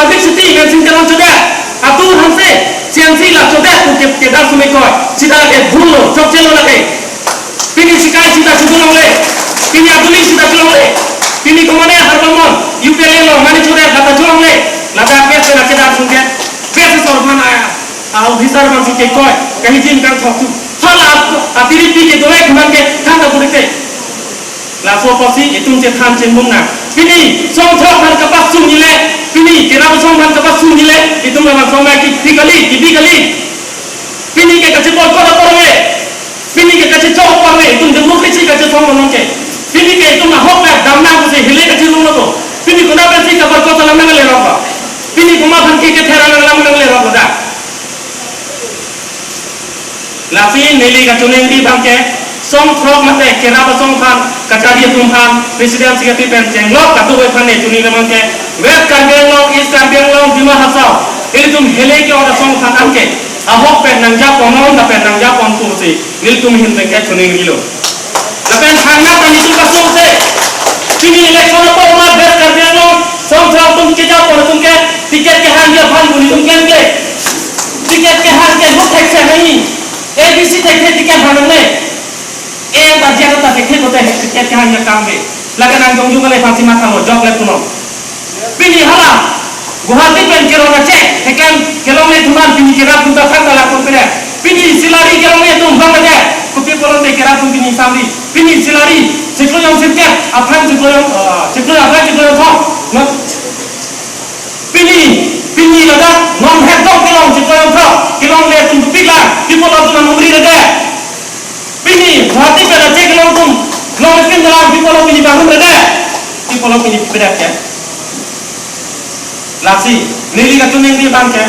public city ngan sin kalam choda atu hanse siansi la choda ke dar sumai ko sida ke bhulo chokchelo lage pini sikai sida chulong le pini abuli sida chulong le pini komane harbalmon UPL lo mani choda kata chulong le lada pese la ke dar sumke pese sorman aya au hisar man sike ko kahi jin kan thoktu hala atiri pi ke doe khman ke thanda burite la so posi itung je tham chen mung na pini song thok man ka pas sung ile pini kena song man ka pas sung ile itung man song ma ki tikali pini ke kache bol ko le pini ke kache chok por le itung democracy kache song man ke pini ke itung ma hok na dam na ko se hile kache lung ko pini ko na pe ka ko salam na le ro ko pini ko ma phan ke thera na le ro ko da la fi neli ka tuning di bangke song frog mate kera ba song phan kachari tum phan president secretary pen jenglok katu we phan ne tuning bangke west karbeng long east karbeng long dima hasau ili tum hele ke ora song phan amke ahok pen nangja pomon da pen nangja pom tu se il tum hin bangke tuning gilo la pen thana tani tu ka song se tini election ko ma west karbeng long song frog tum ke ja por tum ke ticket ke han ya phan buni tum ke ticket ke han ke luk thek se nahi ABC देखे टिकट हमने एक बार तो देखे तो टिकट के हमें काम में लगे ना जोंजू वाले फांसी माथा लो जॉब ले तुनो पिनी हला गुवाहाटी पेन केलो ना चेक सेकंड केलो में तुम्हार पिनी केरा तुम तो फंदा ला कोपरे पिनी सिलारी केलो में तुम भंग दे कुपी पोलो में केरा तुम पिनी सामरी पिनी सिलारी चिकलो यंग सिक्के अपन चिकलो थो पिनी लगा नॉन हेड तो चिकलो यंग थो केलो ले तुम पिला people of the Mumri Rada Pini, Hati Pera, take along to Long Skin Dalam, people of the Bahum Rada, people of the Pedaka Lasi, Nili Katuning di Banka,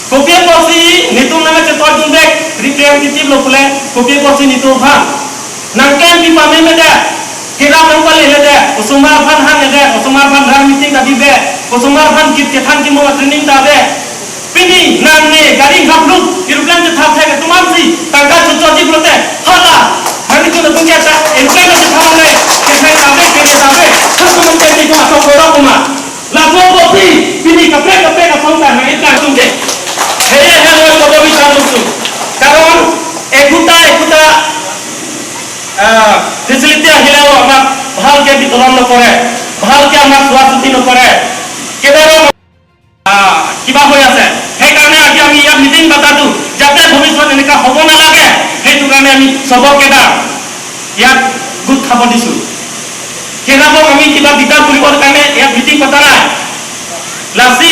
Kopia Posi, Nitum Nama Chatot Dundek, representative Lopule, Kopia Posi Nitum Han, Nankan Pipa Memeda, Kira Nampal Leda, Osumar Van Han Leda, Osumar Van Han meeting the Bibe, Osumar Van Kit Ketan Kimo training Tabe. Pini namne garing hapluk aeroplane je thap thai tumansi tangka chochi prote hala hani ko tu kya aeroplane je thap le ke thai tabe hakum ke ni ko aso gora kuma la so boti pini kapre ka sonta na eta tunge he lo ko bi chalu tu karon ekuta facility ahilao amar bhal ke bitolan no kore bhal ke amar swasthiti no kore kedaro কিবা হৈ আছে সেই কাৰণে আজি আমি ইয়াত মিটিং পাতাটো যাতে ভৱিষ্যত এনেকা হ'ব নালাগে সেইটো কাৰণে আমি সবকে দা ইয়াত গুড খাব দিছো কেনাবক আমি কিবা বিকাশ কৰিবৰ কাৰণে ইয়াত মিটিং পাতা নাই লাসি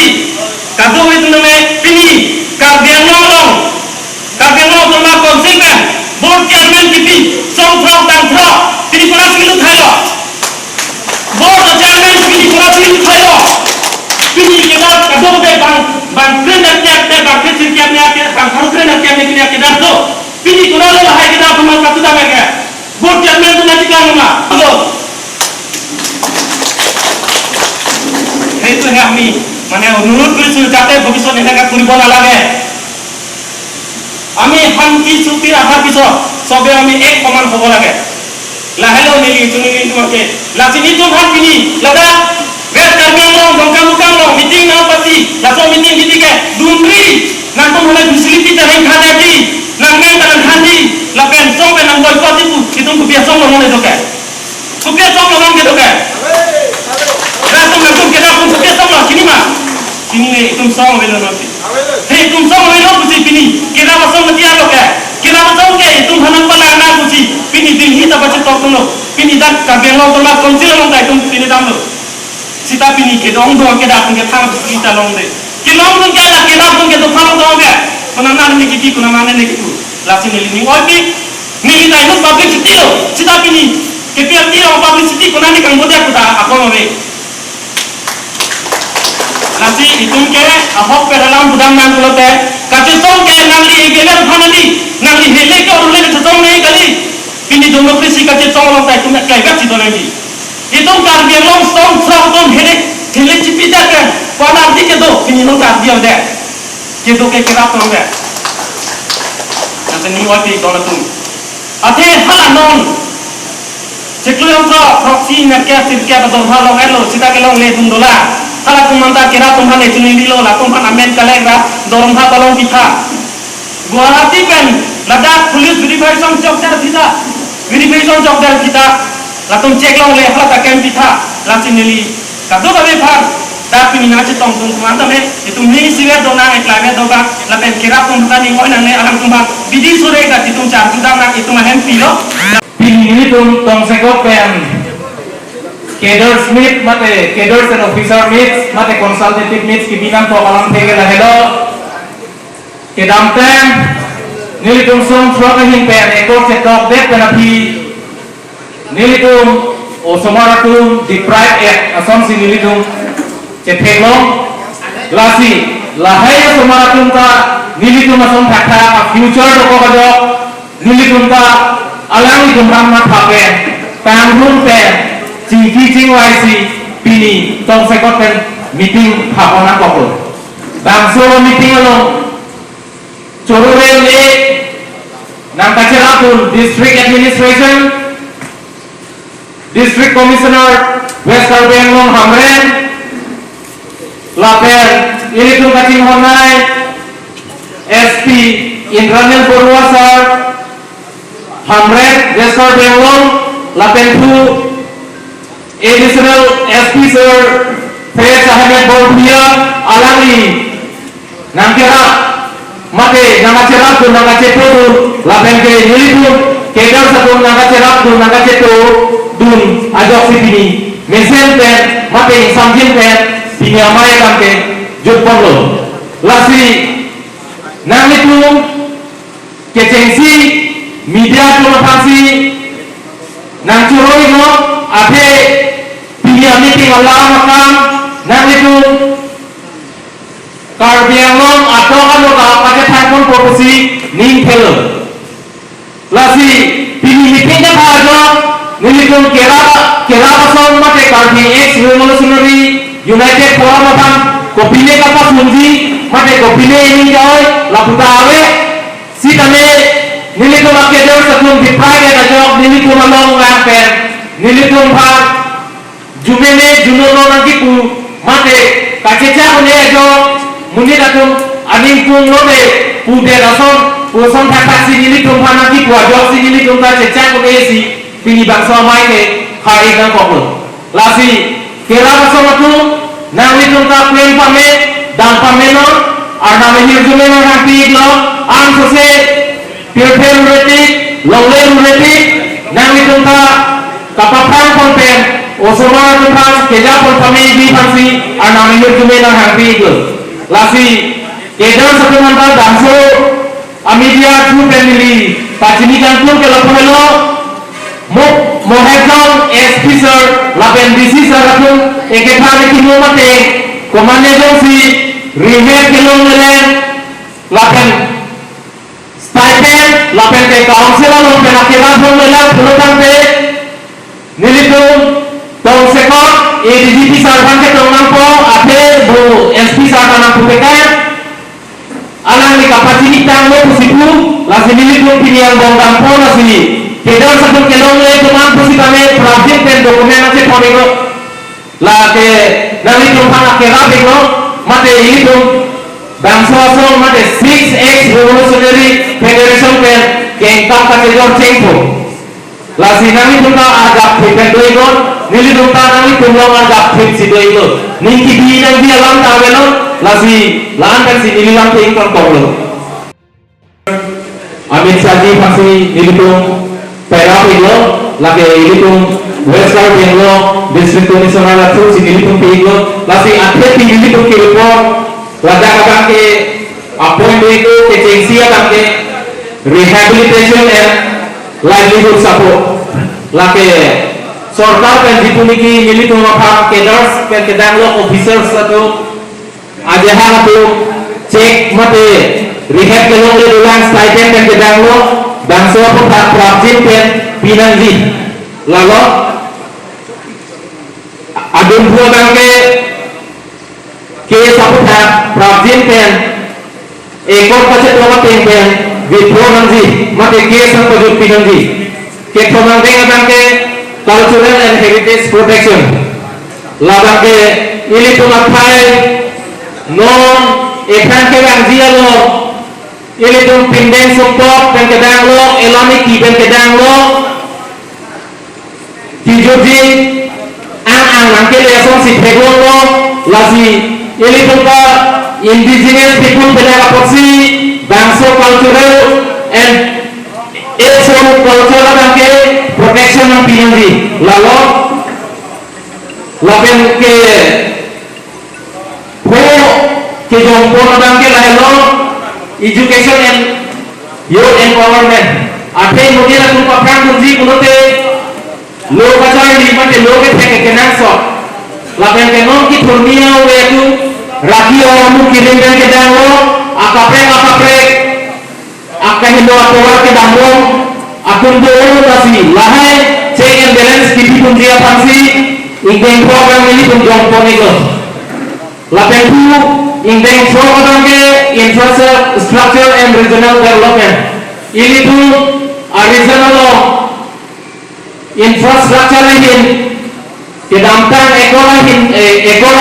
কাদো হৈ তুমি পিনি কাবেনলং তোমা কনসিলমেন্ট বোর্ড চেয়ারম্যান কিপি সংফ্রম তান্ত্র তিনি কোনা সিলু খাইলো বোর্ড চেয়ারম্যান তিনি কোনা সিলু খাইলো Pini kita kadang be bang kena tiap bang kecil tiap bang harus kena tiap ni kita tu. Pini kuna lo hai kita semua satu dah mereka. Bot tiap tu nanti kan rumah. Itu kami mana menurut krisis jate भविष्य ni nak kuri bola lagi. Ami hanki supi apa kisah. Sobe ami ek paman hobo lagi. Lah hello ni itu macam. Lah sini tu han pini. Lada West Karbeng long, Bangka long, meeting na pati, laso meeting ke Dumri, nang tu mulai facility terhadap khadati, nang main tangan handi, lapen song pe nang boy pati pu, itu kupiah song long le doke, kupiah song long ke doke, laso nang tu kita pun kupiah song long kini mah, kini itu song le nanti, hei itu song le nanti pusi pini, kita pasang mati doke, kita pasang ke itu hanam pala na pusi, pini din hita baca tok tu lo, pini dak Karbeng long termas konsil long tak itu pini dam lo. Sita pini ke dong dong ke datang ke thang kita long de kilong dong ke la ke datang ke thang dong ke mana nan ni kiti kuna mana ni kitu lasin ni ni opi ni dai no public city lo sita pini ke pian ti orang public city kuna ni kang bodia kuta apa mau lasi itung ke ahok pe dalam budang nan kulote kache song ke nangli gele phanani nangli hele ke orule ke song nei kali pini democracy kache song long tai tum kai gat sidon ni Itong Karbeng long song frog tom hele cipita kan pada arti ke do pini long Karbeng de ke do ke kerap tom de nanti ni wati dona tum ate hala non ceklo yang proxy mereka sirkia betul halong elo cita ke long le tum dola salah kumanta kira tumhan itu nililo lah tumhan amen kalegra dorong balong kita Guwahati pen Ladakh police verification job kita latung cek long le hala takem kita latin nili kado babe par dak pini ngaji tong tung kumanta me itu ni siwe dona eklame doga la pen kira tum tani ngoi nang ne alang tumba bidi sore ka titung char tudang nak itu mahem pilo ini tong sekop pen Cadre Smith mate cadres and officer meets mate consultative meets kibinan to alam tege la hello kedam tem nilitum song frog hin pen ekor setok det penapi nilitum o somaratum deprive act asom si nilitum cetheglong lasi lahaya somaratum ka nilitum asom thakha a future roko kajo nilitum ka alang dumram ma thapen pangrun pen Cingki YC pini tong sekot pen meeting hapona kokol bangso meeting along Chorore le Nangkacirapur District Administration District Commissioner West Karbi Anglong Hamren Laper ini tuh kacing honai SP Indranil Purwasar Hamren West Karbi Anglong Lapen tu Additional SP Sir Fayez Ahmed Bolpia Alami Nangkira mate nangacirap tu nangaceto lapen ke nilipun kedar satu nangacirap tu nangaceto dun ajok sipini mesen pen mate samjin pen pini amai kamke jupon lo lasi nangitu kecengsi media tu napasi nangcuroi no ape pini meeting Allah makam nangitu Karbi Anglong atau anu pakai handphone proporsi ning hello lasi pini meetingnya kajo nilikum kera pasal mate Karbi X Revolutionary United Forum apa kopine kapas munji mate kopine ini jauh laputa awe si tane nilikum akedor sebelum dipakai kajo nilikum along ngapen nilikum pak jumene junono nakipu mate kaceca kune ajo muni datum aning tung lobe pude rason puson thakak sinili tumpana ki puajok sinili tumta ceca ko esi pini bangsa mai ke khai na kokol lasi kera baso matu nangli tumta kwen pame dan pameno arna mehir jumeno hapi lo am sose pirpel reti longle reti nangli tumta kapapang konten osoma tumta keja pon pame bi pasi arna mehir jumeno hapi lo lasi kedar satu mantan bangso amidia tu family pacini kantung ke lapelo mohekong SP sir lapen DC sir akun ekethane kinu mate komane josi remake kelong len lapen stipend lapen ke councilor lo penakira thong len thulotang te nilitum tong sekot ADGP sarvan ke tongam po ape bu SP sarvan putekan alang ni kapasiti tang mo pusipu lasi nilitum piniang bongdam po lasi kedar satu kelong le tuman pusitame project dan dokumen ase ponego la ke nalitum pana kera bego mate ilitum bangso aso mate 6X Revolutionary Federation pen kengkap kategor cengpo lasi nalitum ta agak pepen doigon nilitum ta nalitum lo agak pep si doigo ningki bi nang dia lam ta belo lasi lan kan si nililam te ingkon koklo Amit Sadi pasti nilitum Pera Piglo, lagi ilitum West Karbi Anglong District Commissioner tu si nilitum Piglo, lasi atlet nilitum Kilpor, lada kakak ke appoint itu kecengsi kakak ke rehabilitation and livelihood support, lagi sorta pen dipuniki nilitum apa kedars pen kedanglo officers satu aja hal tu cek mate rehab kelong le ulang stipend pen kedanglo bangso pun tak prajin pen pinanji lalu adun buah bangke ke sapu tak prajin pen ekor kaca tomat pen withdraw nanji mate ke sapu jut pinanji ke thomang bangke cultural and heritage protection labangke ili tumakai non ekan ke ganjia lo ili tum pindeng support ben kedang lo elami ki ben kedang lo tijoji ang nangke leson si pegong lo lasi ili tumka indigenous people benaka posi bangso cultural and cultural nangke protection ng pinangdi lalo lapen ke ke jompo nangke lalo education and youth empowerment ate mungkin aku pakai kunci kunote lo kacau di mana lo ke kenang so lapen ke non ki dunia itu ragi orang kirim dan ke dango akaprek akan hindo atau ke dango akun doang masih lahai check and balance kipi kunci apa sih ingin program ini pun jompo nego lapen tu ingin program ke infrastructure and regional development ini tu regional infrastructure ini kedamkan ekonomi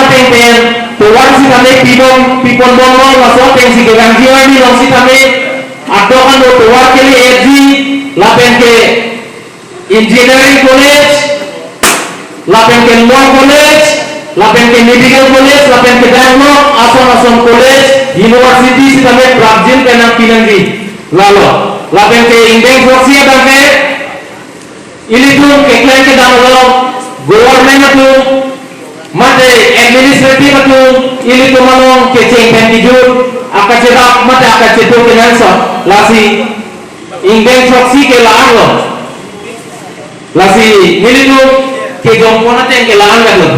pengen tuan si kami pipon bomo masuk pensi keganjian ini dong si kami atau kan tuan kali edgy lapen ke engineering college lapen ke law college lapen ke medical college lapen ke diamond ason college university si kami prajin kenang pinanggi lalu lapen ke indeng foksi ada ke ini tuh keklaim ke dalam government itu mate administrative itu ini tuh malong kecing pendijur akan cedak mate akan cedak kenansa lasi indeng foksi ke laan lo lasi ini tuh ke jompona teng ke laan kan lo